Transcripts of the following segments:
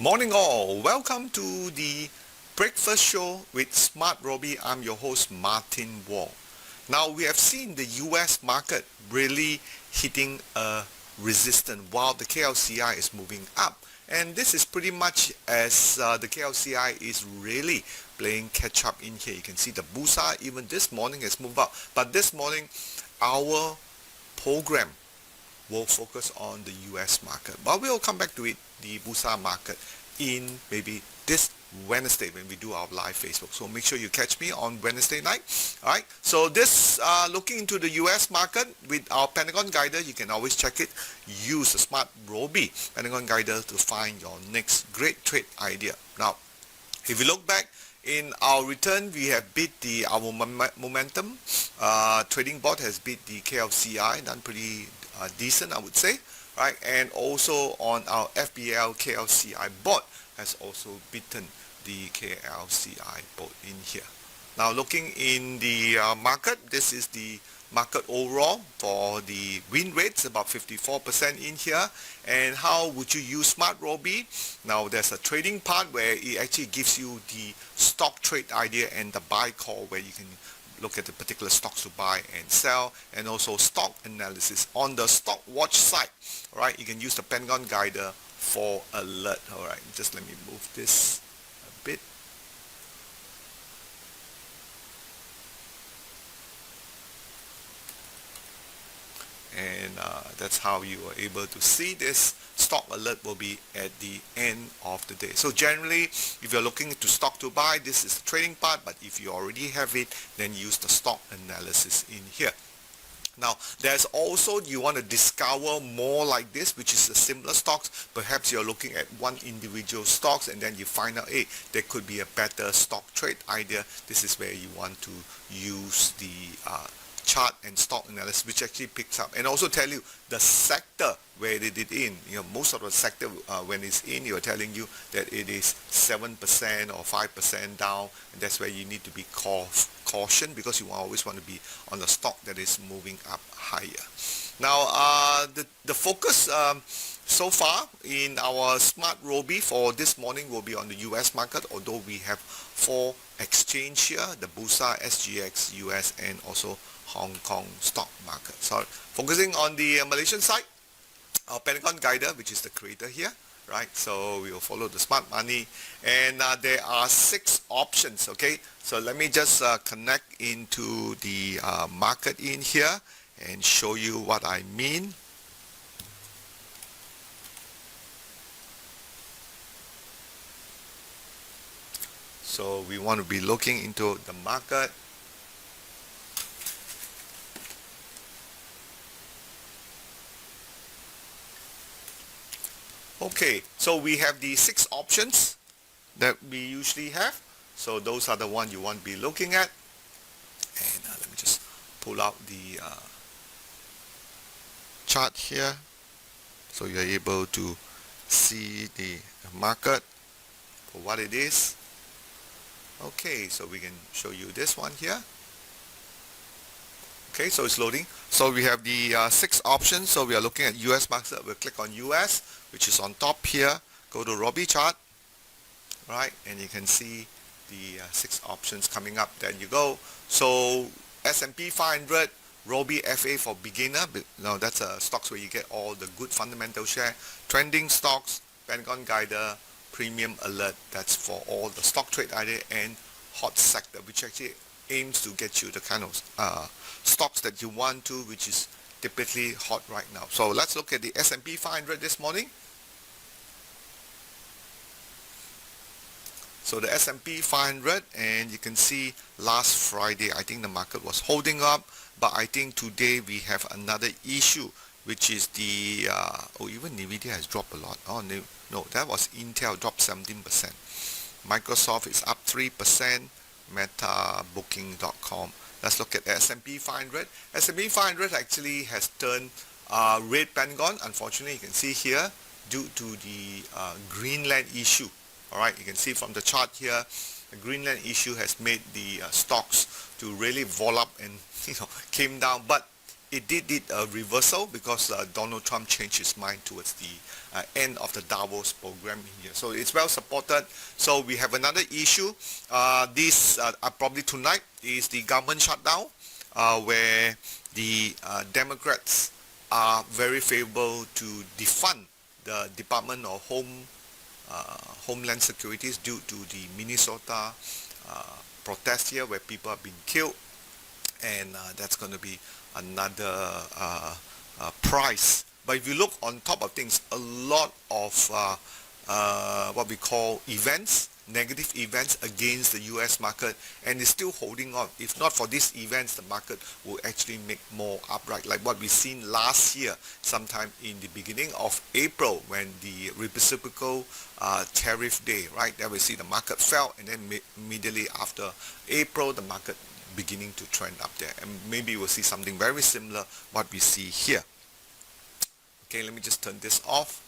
Morning all, welcome to the breakfast show with SmartRobie. I'm your host Martin Wong. Now we have seen the US market really hitting a resistance while the KLCI is moving up, and this is pretty much as the KLCI is really playing catch up in here. You can see the Bursa even this morning has moved up, but this morning our program will focus on the US market, but we'll come back to it, the Bursa market, in maybe this Wednesday when we do our live Facebook. So make sure you catch me on Wednesday night. Alright, so this looking into the US market with our Pentagon Guider. You can always check it. Use the SmartRobie Pentagon Guider to find your next great trade idea. Now, if you look back in our return, we have beat our momentum. Trading bot has beat the KLCI, done pretty decent, I would say, right? And also on our FBL KLCI bot has also beaten the KLCI bot in here. Now looking in the market, this is the market overall for the win rates, about 54% in here. And how would you use SmartRobie? Now there's a trading part where it actually gives you the stock trade idea and the buy call, where you can look at the particular stocks to buy and sell, and also stock analysis. On the stock watch side, alright, you can use the Pentagon Guider for alert. Alright, just let me move this a bit. And that's how you are able to see this. Stock alert will be at the end of the day. So generally, if you're looking to stock to buy, this is the trading part, but if you already have it, then use the stock analysis in here. Now, there's also, you want to discover more like this, which is the similar stocks. Perhaps you're looking at one individual stocks and then you find out, hey, there could be a better stock trade idea. This is where you want to use the chart and stock analysis, which actually picks up and also tell you the sector where they did in. You know, most of the sector when it's in, you're telling you that it is 7% or 5% down, and that's where you need to be caution, because you always want to be on the stock that is moving up higher. Now the focus so far in our SmartRobie for this morning will be on the US market, although we have 4 exchange here, the Bursa, SGX, US, and also Hong Kong stock market. So focusing on the Malaysian side, our Pentagon Guider, which is the creator here, right? So we will follow the smart money, and there are 6 options. Okay, so let me just connect into the market in here and show you what I mean. So we want to be looking into the market. Okay, so we have the 6 options that we usually have. So those are the ones you want to be looking at. And let me just pull out the chart here, so you're able to see the market for what it is. Okay, so we can show you this one here. Okay, so it's loading. So we have the 6 options. So we are looking at US market. We'll click on US, which is on top here. Go to Robie chart, right? And you can see the 6 options coming up. There you go. So S&P 500, Robie FA for beginner. Now that's stocks where you get all the good fundamental share. Trending stocks, Pentagon Guider, Premium Alert. That's for all the stock trade idea, and hot sector, which actually aims to get you the kind of stocks that you want to, which is typically hot right now. So let's look at the S&P 500 this morning. So the S&P 500, and you can see last Friday, I think the market was holding up, but I think today we have another issue, which is the, even NVIDIA has dropped a lot. Oh no, that was Intel, dropped 17%. Microsoft is up 3%, metabooking.com. Let's look at S&P 500. S&P 500 actually has turned red Pentagon, unfortunately, you can see here, due to the Greenland issue. Alright, you can see from the chart here, the Greenland issue has made the stocks to really vol up and came down. But it did a reversal because Donald Trump changed his mind towards the end of the Davos program here. So it's well supported. So we have another issue. This probably tonight is the government shutdown, where the Democrats are very favorable to defund the Department of Homeland Securities due to the Minnesota protest here where people have been killed, and that's going to be another price. But if you look on top of things, a lot of what we call events, negative events against the US market, and it's still holding on. If not for these events, the market will actually make more upright, like what we've seen last year, sometime in the beginning of April, when the reciprocal tariff day, right, there we see the market fell, and then immediately after April, the market beginning to trend up there, and maybe we'll see something very similar what we see here. Okay, let me just turn this off.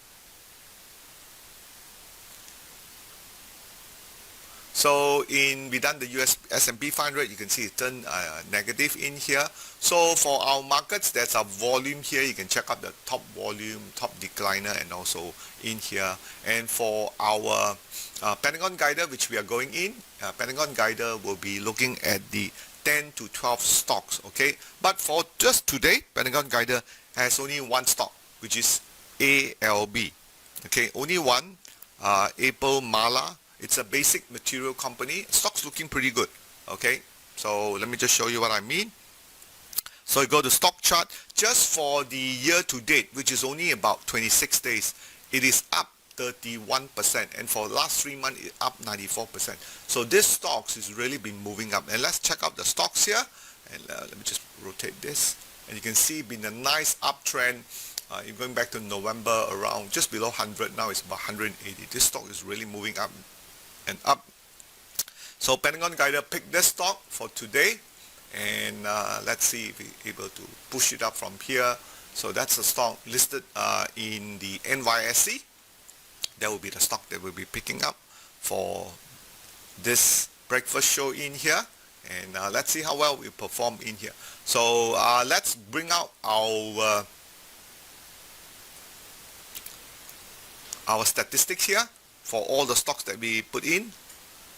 So we done the US S&P 500, you can see it turned negative in here. So for our markets, there's a volume here. You can check out the top volume, top decliner, and also in here. And for our Pentagon Guider, which we are going in, Pentagon Guider will be looking at the 10 to 12 stocks, okay? But for just today, Pentagon Guider has only one stock, which is ALB, okay? Only one, Apple Mala. It's a basic material company. Stock's looking pretty good, okay? So let me just show you what I mean. So you go to stock chart, just for the year to date, which is only about 26 days, it is up 31%, and for the last 3 months, it's up 94%. So this stocks is really been moving up. And let's check out the stocks here, and let me just rotate this, and you can see been a nice uptrend. You're going back to November, around just below 100, now it's about 180. This stock is really moving up and up. So Pentagon Guider picked this stock for today, and let's see if we're able to push it up from here. So that's the stock listed in the NYSE. That will be the stock that we'll be picking up for this breakfast show in here, and let's see how well we perform in here. So let's bring out our statistics here for all the stocks that we put in.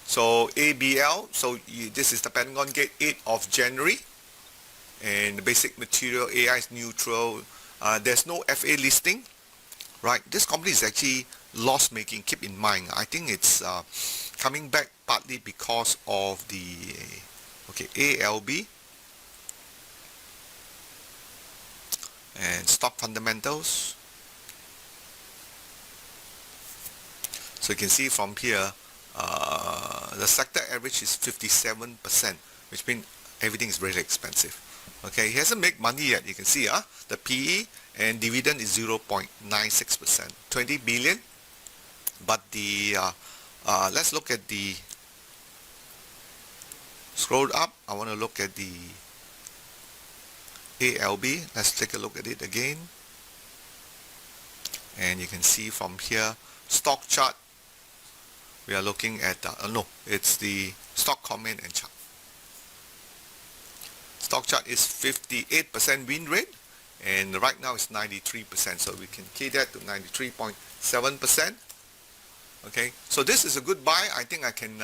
So ABL, so this is the Pentagon Gate, 8th of January, and the basic material AI is neutral. There's no FA listing, right? This company is actually loss making, keep in mind. I think it's coming back partly because of the ALB and stock fundamentals. So you can see from here, the sector average is 57%, which means everything is really expensive. Okay, he hasn't made money yet. You can see the PE and dividend is 0.96%, 20 billion. But the let's look at the scroll up. I want to look at the ALB. Let's take a look at it again, and you can see from here stock chart. We are looking at no, it's the stock comment and chart. Stock chart is 58% win rate, and right now it's 93%. So we can key that to 93.7%. Okay, so this is a good buy. I think I can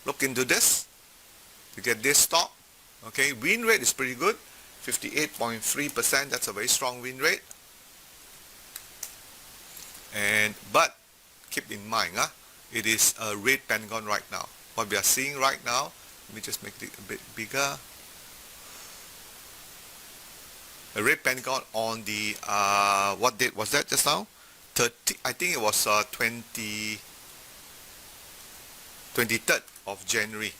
look into this to get this stock. Okay, win rate is pretty good, 58.3%. That's a very strong win rate. But keep in mind, it is a red Pentagon right now. What we are seeing right now, let me just make it a bit bigger. A red Pentagon on the what date was that just now? 30, I think it was 23rd of January.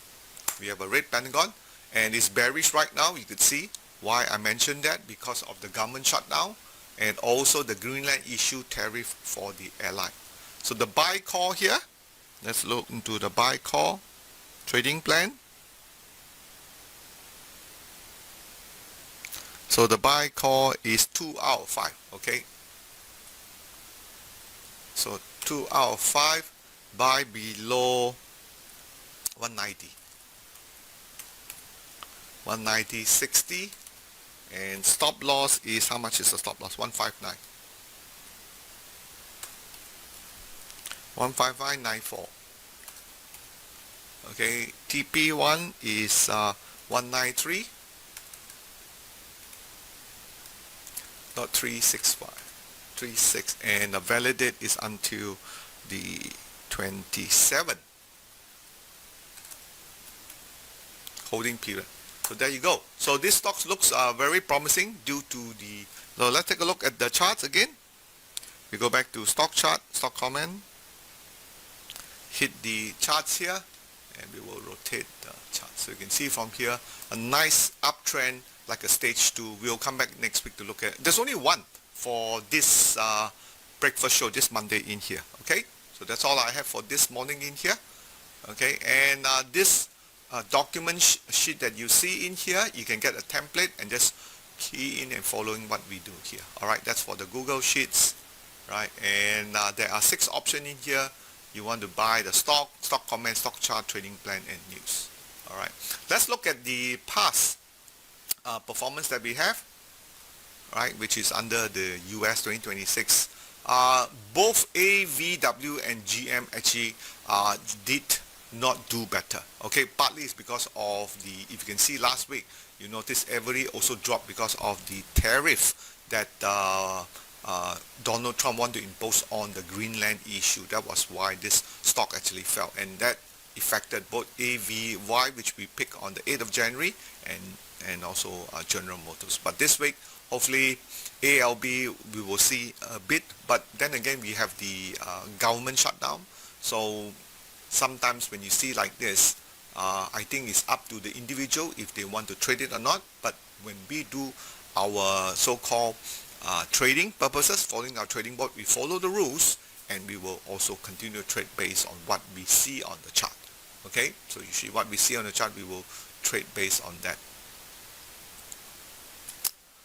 We have a red Pentagon, and it's bearish right now. You could see why I mentioned that, because of the government shutdown and also the Greenland issue tariff for the airline. So the buy call here, let's look into the buy call trading plan. So the buy call is 2 out of 5, okay? So 2 out of 5, buy below 190. 190.60, And stop loss is, how much is the stop loss? 159. 155.94. Okay, TP1 is 193.365. 36, and the validate is until the 27th holding period. So there you go. So this stock looks very promising due to the, so let's take a look at the charts again. We go back to stock chart, stock comment, hit the charts here, and we will rotate the chart. So you can see from here a nice uptrend like a stage 2. We'll come back next week to look at, there's only one for this breakfast show this Monday in here. Okay, so that's all I have for this morning in here. Okay, and this document sheet that you see in here, you can get a template and just key in and following what we do here. Alright, that's for the Google Sheets, right? And there are 6 options in here. You want to buy the stock comment, stock chart, trading plan, and news. Alright, let's look at the past performance that we have, right, which is under the US 2026. Both AVW and GM actually did not do better. Okay, partly it's because of the, if you can see last week, you notice every also dropped because of the tariff that Donald Trump wanted to impose on the Greenland issue. That was why this stock actually fell, and that affected both AVY, which we pick on the 8th of January, and also General Motors. But this week, hopefully ALB we will see a bit, but then again we have the government shutdown. So sometimes when you see like this, I think it's up to the individual if they want to trade it or not. But when we do our so-called trading purposes, following our trading board, we follow the rules, and we will also continue to trade based on what we see on the chart. Okay, so usually what we see on the chart, we will trade based on that.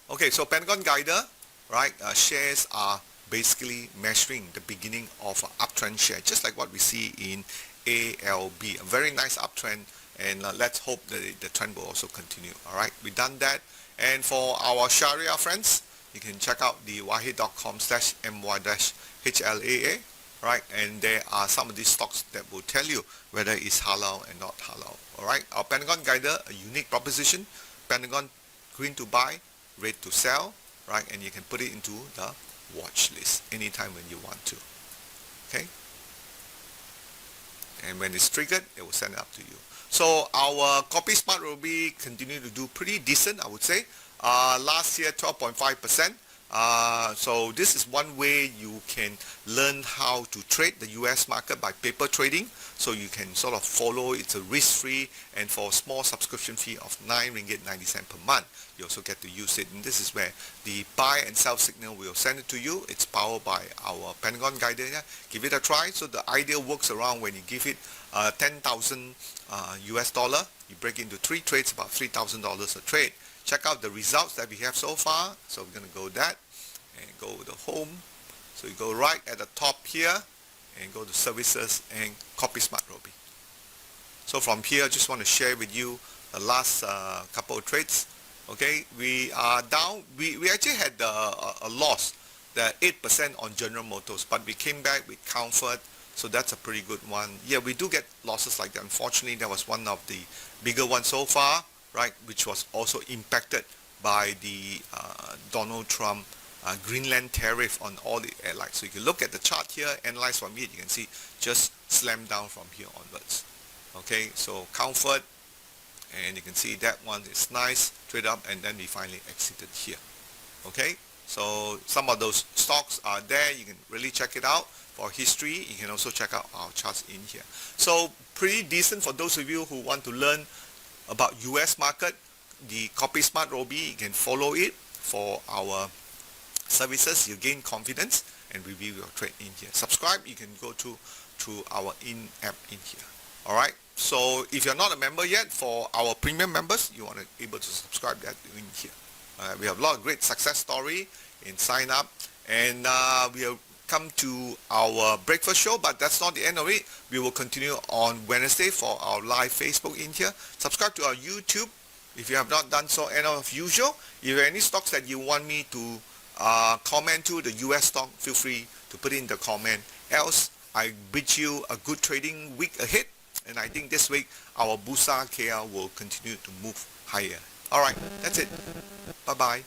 Okay, so Pentagon Guider, right, shares are basically measuring the beginning of an uptrend share, just like what we see in ALB, a very nice uptrend, and let's hope that the trend will also continue. All right, we've done that. And for our Sharia friends, you can check out the wahid.com/my-hlaa, right, and there are some of these stocks that will tell you whether it's halal and not halal. All right, our Pentagon Guider, a unique proposition, Pentagon green to buy, red to sell, right, and you can put it into the watch list anytime when you want to. Okay, and when it's triggered, it will send it up to you. So our copy SmartRobie continue to do pretty decent, I would say. Last year 12.5%. So this is one way you can learn how to trade the US market by paper trading. So you can sort of follow, it's a risk-free, and for a small subscription fee of 9 ringgit 90 cents per month, you also get to use it. And this is where the buy and sell signal will send it to you. It's powered by our Pentagon Guider. Give it a try. So the idea works around when you give it 10,000 US dollar, you break into 3 trades, about $3,000 a trade. Check out the results that we have so far. So we're going to go that and go to home. So you go right at the top here and go to services and copy SmartRobie. So from here, I just want to share with you the last couple of trades. Okay, we are down. We actually had a loss, the 8% on General Motors, but we came back with Comfort. So that's a pretty good one. Yeah, we do get losses like that. Unfortunately, that was one of the bigger ones so far, right, which was also impacted by the Donald Trump Greenland tariff on all the airlines. So you can look at the chart here, analyze from it, you can see just slam down from here onwards. Okay, so Comfort, and you can see that one is nice, trade up, and then we finally exited here. Okay, so some of those stocks are there. You can really check it out. For history, you can also check out our charts in here. So pretty decent for those of you who want to learn about US market. The copy SmartRobie, you can follow it for our services. You gain confidence and review your trade in here. Subscribe, you can go through our in-app in here. All right, so if you're not a member yet, for our premium members, you want to be able to subscribe that in here. We have a lot of great success story in sign up, and we have come to our breakfast show, but that's not the end of it. We will continue on Wednesday for our live Facebook in here. Subscribe to our YouTube, If you have not done so, and as usual, if you have any stocks that you want me to comment to, the US stock, feel free to put in the comment. Else, I bid you a good trading week ahead, and I think this week our Bursa KL will continue to move higher. Alright, that's it. Bye-bye.